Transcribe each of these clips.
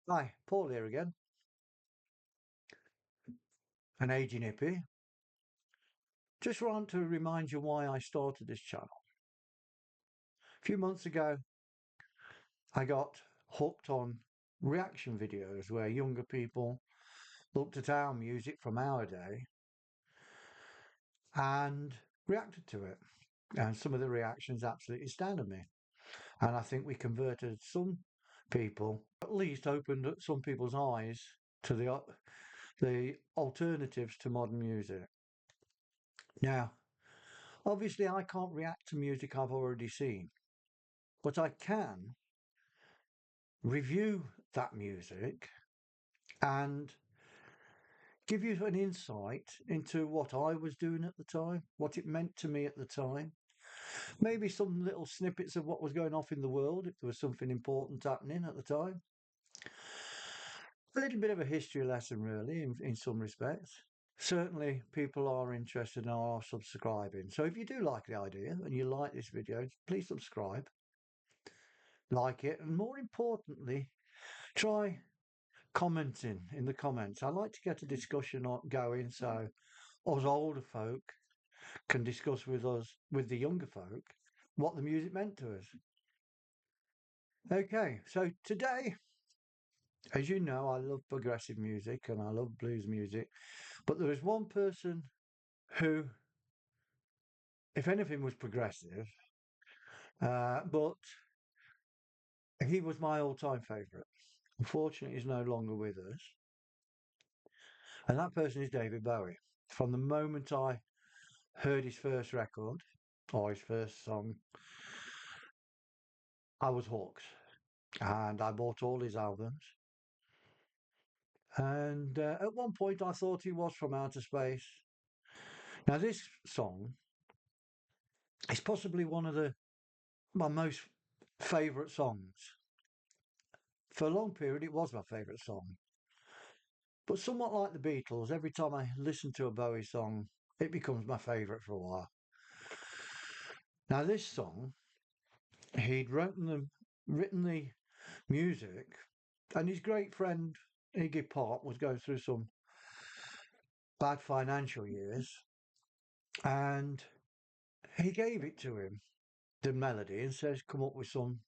Hi, Paul here again, an aging hippie. Just want to remind you why I started this channel. A few months ago, I got hooked on reaction videos where younger people looked at our music from our day and reacted to it. And some of the reactions absolutely astounded me. And I think we converted some people, at least opened up some people's eyes to the alternatives to modern music. Now, obviously, I can't react to music I've already seen, but I can review that music and give you an insight into what I was doing at the time, what it meant to me at the time, maybe some little snippets of what was going off in the world if there was something important happening at the time. A little bit of a history lesson, really, in some respects. Certainly, people are interested and are subscribing. So if you do like the idea and you like this video, please subscribe, like it, and more importantly, try commenting in the comments. I like to get a discussion going so us older folk can discuss with us, with the younger folk, what the music meant to us. Okay, so today, as you know, I love progressive music and I love blues music, but there is one person who, if anything, was progressive, but he was my all-time favourite. Unfortunately, he's no longer with us, and that person is David Bowie. From the moment I heard his first record or his first song, I was hooked and I bought all his albums. And at one point, I thought he was from outer space. Now, this song is possibly one of my most favourite songs. For a long period, it was my favourite song. But somewhat like the Beatles, every time I listen to a Bowie song, it becomes my favourite for a while. Now, this song, written the music, and his great friend Iggy Pop was going through some bad financial years, and he gave it to him, the melody, and says, "Come up with some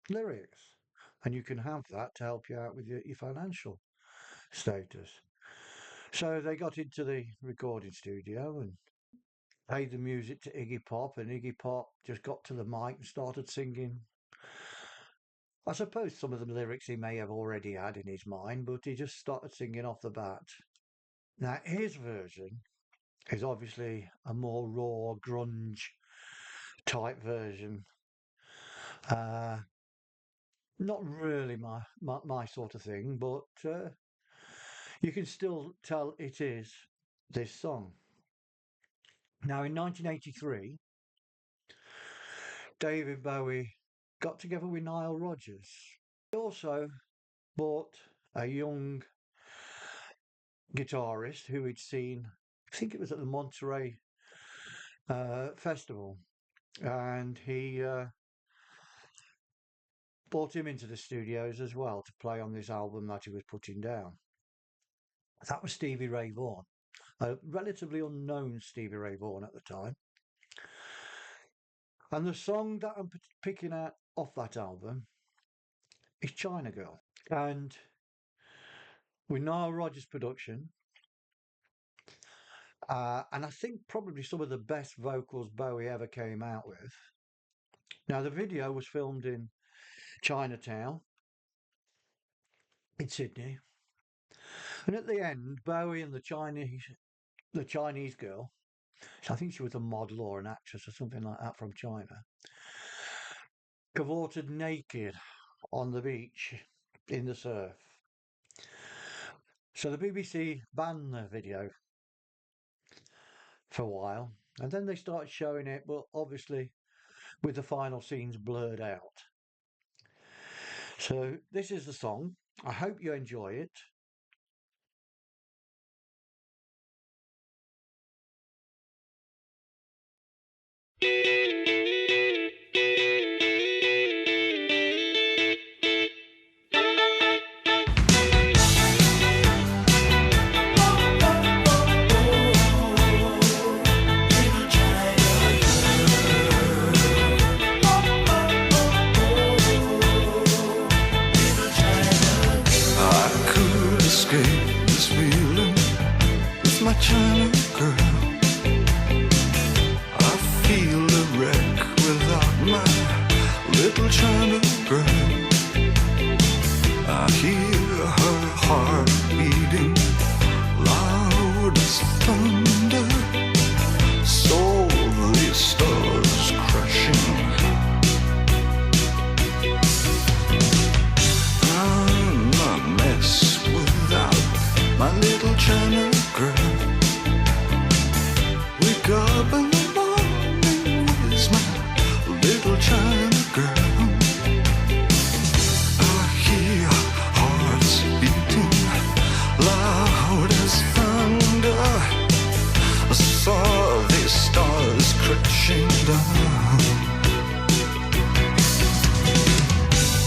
lyrics, and you can have that to help you out with your financial status." So they got into the recording studio and played the music to Iggy Pop, and Iggy Pop just got to the mic and started singing. I suppose some of the lyrics he may have already had in his mind, but he just started singing off the bat. Now, his version is obviously a more raw, grunge type version. Uh, Not really my sort of thing, but you can still tell it is this song. Now, in 1983, David Bowie got together with Nile Rodgers. He also bought a young guitarist who he'd seen, I think it was at the Monterey Festival, and he brought him into the studios as well to play on this album that he was putting down. That was Stevie Ray Vaughan, a relatively unknown Stevie Ray Vaughan at the time. And the song that I'm picking out off that album is China Girl. And with Nile Rodgers' production, and I think probably some of the best vocals Bowie ever came out with. Now, the video was filmed in Chinatown in Sydney. And at the end, Bowie and the Chinese girl, I think she was a model or an actress or something like that from China, cavorted naked on the beach in the surf. So the BBC banned the video for a while, and then they started showing it, but obviously with the final scenes blurred out. So this is the song. I hope you enjoy it. China girl. I hear her heart beating loud as thunder, soul stars crashing. I'm a mess without my little China girl. Wake up in the morning, where's my little China girl? I hear hearts beating loud as thunder. I saw these stars crashing down.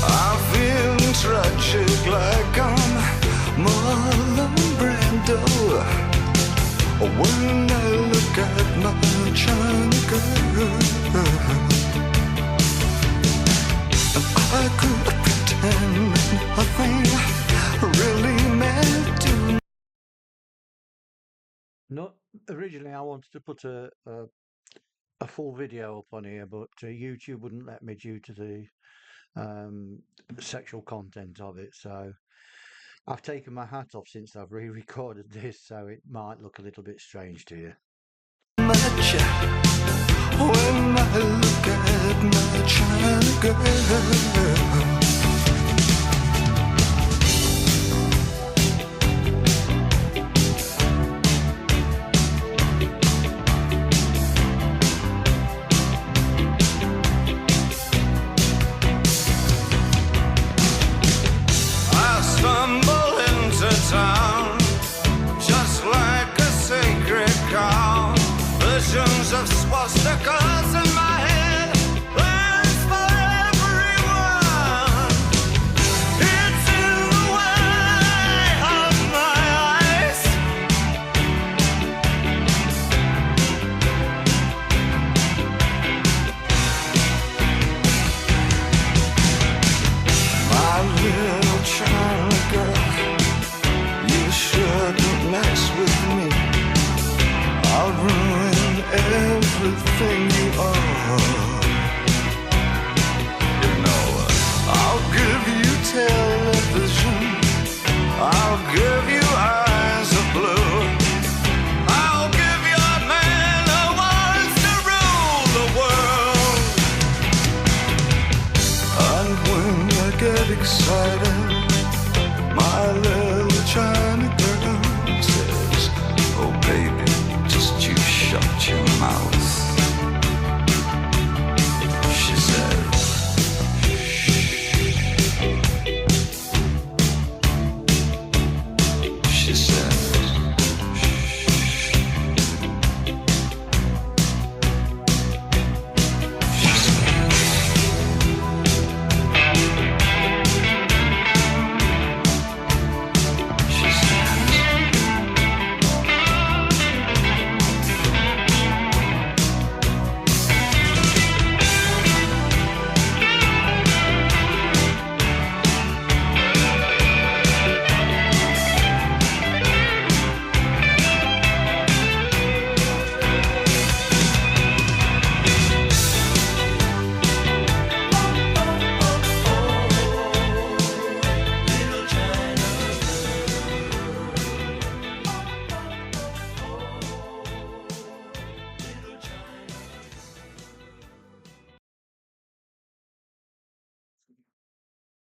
I feel tragic like I'm Marlon Brando when I look at my China girl. And I could pretend nothing really meant to. Not originally, I wanted to put a full video up on here, but YouTube wouldn't let me due to the sexual content of it. So I've taken my hat off since I've re-recorded this, so it might look a little bit strange to you. Much when I look at my China girl. I stumble into town just like a sacred cow. Visions of swastikas in my head, plans for everyone. It's in the way of my eyes. My little China girl, you shouldn't mess with me. I'll ruin everything you are. You know, I'll give you television, I'll give you eyes of blue, I'll give you a man who wants to rule the world. And when I get excited, my little China girl says, oh baby, just you shut your mouth. She says, she says, she says, she says.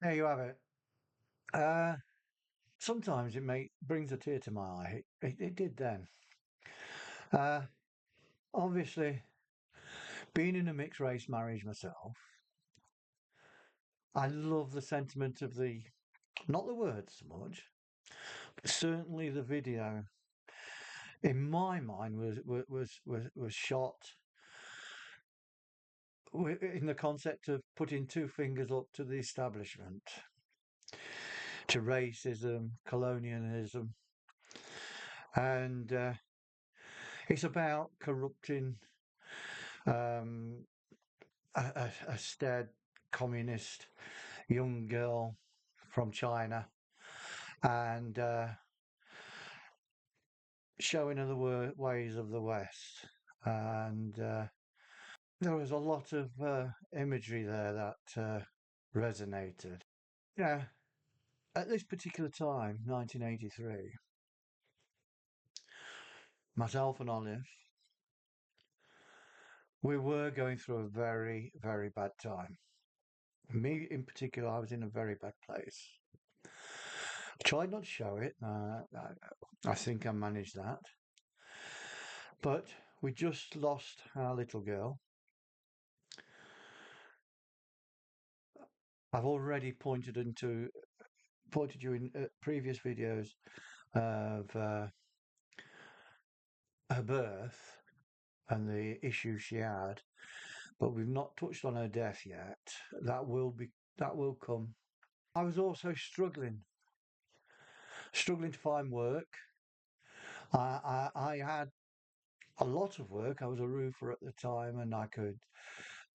There you have it. Sometimes brings a tear to my eye. It did then. Uh, Obviously, being in a mixed race marriage myself, I love the sentiment of not the words so much, but certainly the video. In my mind, was shot in the concept of putting two fingers up to the establishment, to racism, colonialism, and it's about corrupting um, a staid communist young girl from China and showing her the ways of the West. And there was a lot of imagery there that resonated. Yeah, at this particular time, 1983, myself and Olive, we were going through a very, very bad time. Me in particular, I was in a very bad place. Tried not to show it. I think I managed that. But we just lost our little girl. I've already pointed you in previous videos of her birth and the issues she had, but we've not touched on her death yet. That will come. I was also struggling to find work. I had a lot of work. I was a roofer at the time, and I could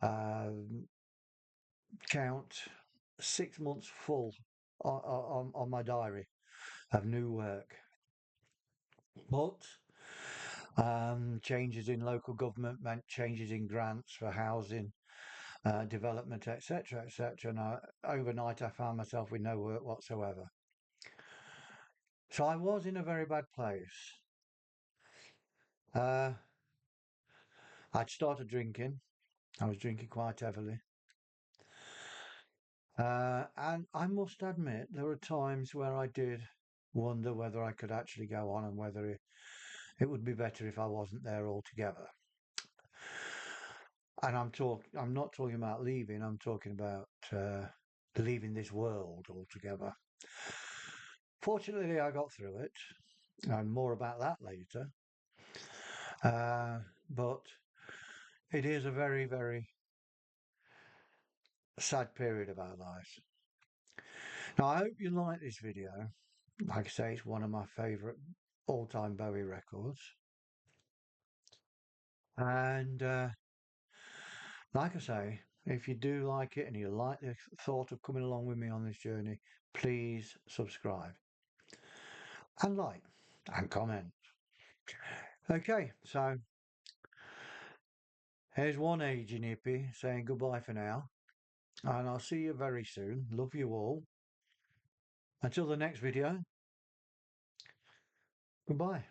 um, count 6 months full on my diary of new work. But changes in local government meant changes in grants for housing, development, etc., etc. And overnight, I found myself with no work whatsoever. So I was in a very bad place. Uh, I'd started drinking. I was drinking quite heavily. And I must admit, there were times where I did wonder whether I could actually go on and whether it would be better if I wasn't there altogether. And I'm not talking about leaving, I'm talking about leaving this world altogether. Fortunately, I got through it, and more about that later. But it is a very, very sad period of our lives. Now, I hope you like this video. Like I say, it's one of my favourite all-time Bowie records. And like I say, if you do like it and you like the thought of coming along with me on this journey, please subscribe and like and comment. Okay, so here's one aging hippie saying goodbye for now, and I'll see you very soon. Love you all. Until the next video, goodbye.